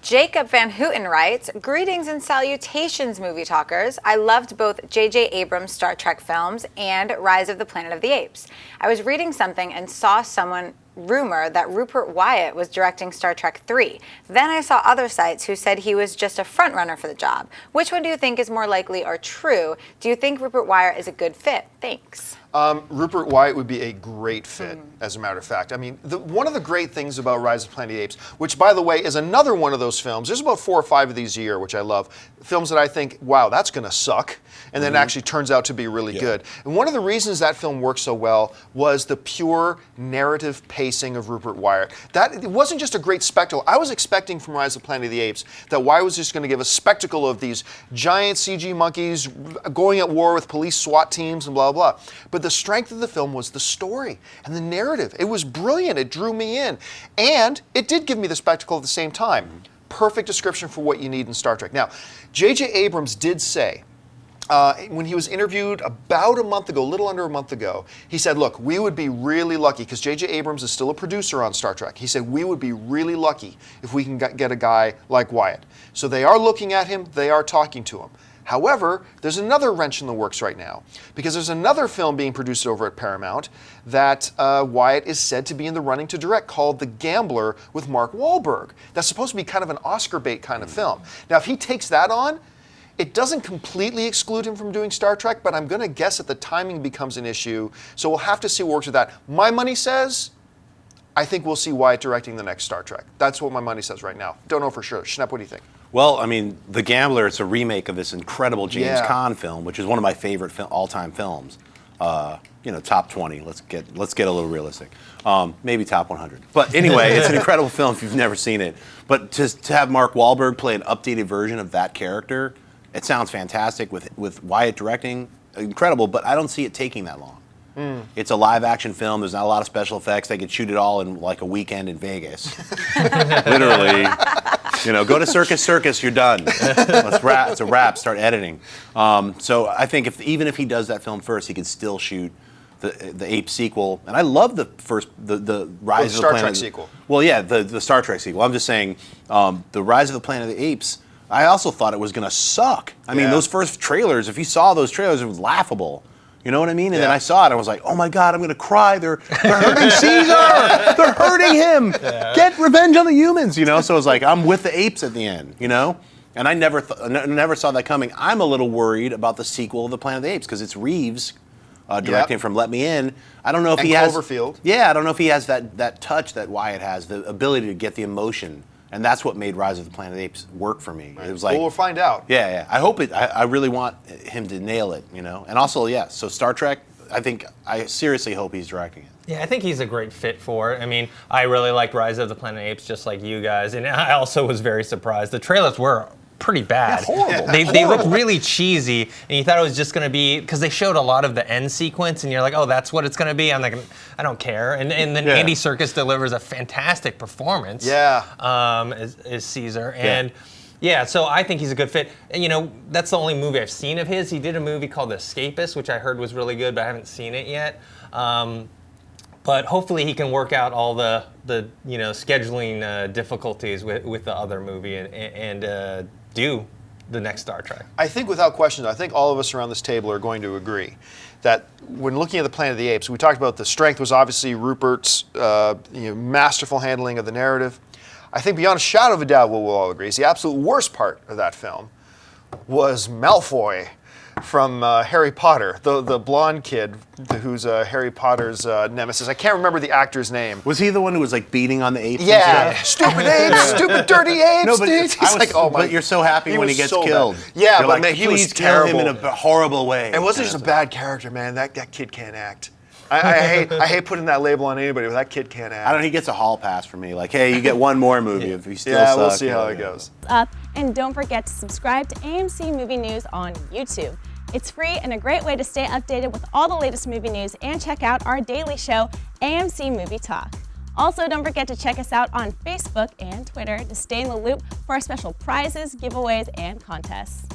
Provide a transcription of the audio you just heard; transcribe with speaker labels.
Speaker 1: Jacob Van Houtan writes, "Greetings and salutations, movie talkers. I loved both J.J. Abrams' Star Trek films and Rise of the Planet of the Apes. I was reading something and saw someone rumor that Rupert Wyatt was directing Star Trek 3. Then I saw other sites who said he was just a frontrunner for the job. Which one do you think is more likely or true? Do you think Rupert Wyatt is a good fit? Thanks."
Speaker 2: Rupert Wyatt would be a great fit, as a matter of fact. I mean, one of the great things about Rise of the Planet of the Apes, which, by the way, is another one of those films, there's about 4 or 5 of these a year, which I love, films that I think, wow, that's going to suck, and then it actually turns out to be really good. And one of the reasons that film worked so well was the pure narrative pacing of Rupert Wyatt. It wasn't just a great spectacle. I was expecting from Rise of the Planet of the Apes that Wyatt was just going to give a spectacle of these giant CG monkeys going at war with police SWAT teams and blah, blah, blah. But the strength of the film was the story and the narrative. It was brilliant. It drew me in. And it did give me the spectacle at the same time. Perfect description for what you need in Star Trek. Now, J.J. Abrams did say, when he was interviewed about a month ago, a little under a month ago, he said, look, we would be really lucky, because J.J. Abrams is still a producer on Star Trek. He said, we would be really lucky if we can get a guy like Wyatt. So they are looking at him. They are talking to him. However, there's another wrench in the works right now, because there's another film being produced over at Paramount that Wyatt is said to be in the running to direct, called The Gambler with Mark Wahlberg. That's supposed to be kind of an Oscar bait kind of film. Now, if he takes that on, it doesn't completely exclude him from doing Star Trek, but I'm going to guess that the timing becomes an issue, so we'll have to see what works with that. My money says, I think we'll see Wyatt directing the next Star Trek. That's what my money says right now. Don't know for sure. Schnepp, what do you think?
Speaker 3: Well, I mean, The Gambler, it's a remake of this incredible James Caan film, which is one of my favorite all-time films. Top 20. Let's get a little realistic. Maybe top 100. But anyway, it's an incredible film if you've never seen it. But to have Mark Wahlberg play an updated version of that character, it sounds fantastic with Wyatt directing. Incredible, but I don't see it taking that long. It's a live-action film. There's not a lot of special effects. They could shoot it all in like a weekend in Vegas. Literally. Go to Circus, you're done. It's a wrap. Start editing. So I think even if he does that film first, he could still shoot the Ape sequel. And I love the Rise of the Planet. Star
Speaker 2: Trek sequel.
Speaker 3: Well, yeah, the Star Trek sequel. I'm just saying the Rise of the Planet of the Apes. I also thought it was going to suck. I mean, those first trailers, if you saw those trailers, it was laughable. You know what I mean? And then I saw it, and I was like, oh my God, I'm going to cry. They're hurting Caesar. They're hurting him. Get revenge on the humans, So it was like, I'm with the apes at the end, And I never saw that coming. I'm a little worried about the sequel of The Planet of the Apes, because it's Reeves directing from Let Me In. I don't know if he has...
Speaker 2: Cloverfield.
Speaker 3: Yeah, I don't know if he has that touch that Wyatt has, the ability to get the emotion. And that's what made Rise of the Planet of the Apes work for me. Right. It was like,
Speaker 2: well, we'll find out.
Speaker 3: Yeah. I hope it. I really want him to nail it, And also, so Star Trek. I seriously hope he's directing it.
Speaker 4: Yeah, I think he's a great fit for it. I mean, I really liked Rise of the Planet of the Apes, just like you guys, and I also was very surprised. The trailers were pretty bad.
Speaker 2: Yeah, horrible.
Speaker 4: They looked really cheesy, and you thought it was just going to be, because they showed a lot of the end sequence, and you're like, oh, that's what it's going to be. I'm like, I don't care. And then Andy Serkis delivers a fantastic performance. As Caesar, and so I think he's a good fit. And, that's the only movie I've seen of his. He did a movie called The Escapist, which I heard was really good, but I haven't seen it yet. But hopefully he can work out all the scheduling difficulties with the other movie and do the next Star Trek.
Speaker 2: I think without question, I think all of us around this table are going to agree that when looking at the Planet of the Apes, we talked about the strength was obviously Rupert's masterful handling of the narrative. I think beyond a shadow of a doubt, what we'll all agree is the absolute worst part of that film was Malfoy from Harry Potter, the blonde kid who's Harry Potter's nemesis. I can't remember the actor's name.
Speaker 3: Was he the one who was like beating on the apes?
Speaker 2: Yeah, stupid apes, stupid dirty apes. No, but he's like, oh my.
Speaker 3: But you're so happy when he gets killed.
Speaker 2: Bad. Yeah,
Speaker 3: you're
Speaker 2: but
Speaker 3: like,
Speaker 2: he was
Speaker 3: please
Speaker 2: terrible.
Speaker 3: kill him in a horrible way.
Speaker 2: It wasn't just a bad character, man. That kid can't act. I hate putting that label on anybody, but that kid can't act.
Speaker 3: I don't know, he gets a hall pass from me. Like, hey, you get one more movie if you still suck.
Speaker 2: We'll see how it goes.
Speaker 5: And don't forget to subscribe to AMC Movie News on YouTube. It's free and a great way to stay updated with all the latest movie news and check out our daily show, AMC Movie Talk. Also, don't forget to check us out on Facebook and Twitter to stay in the loop for our special prizes, giveaways, and contests.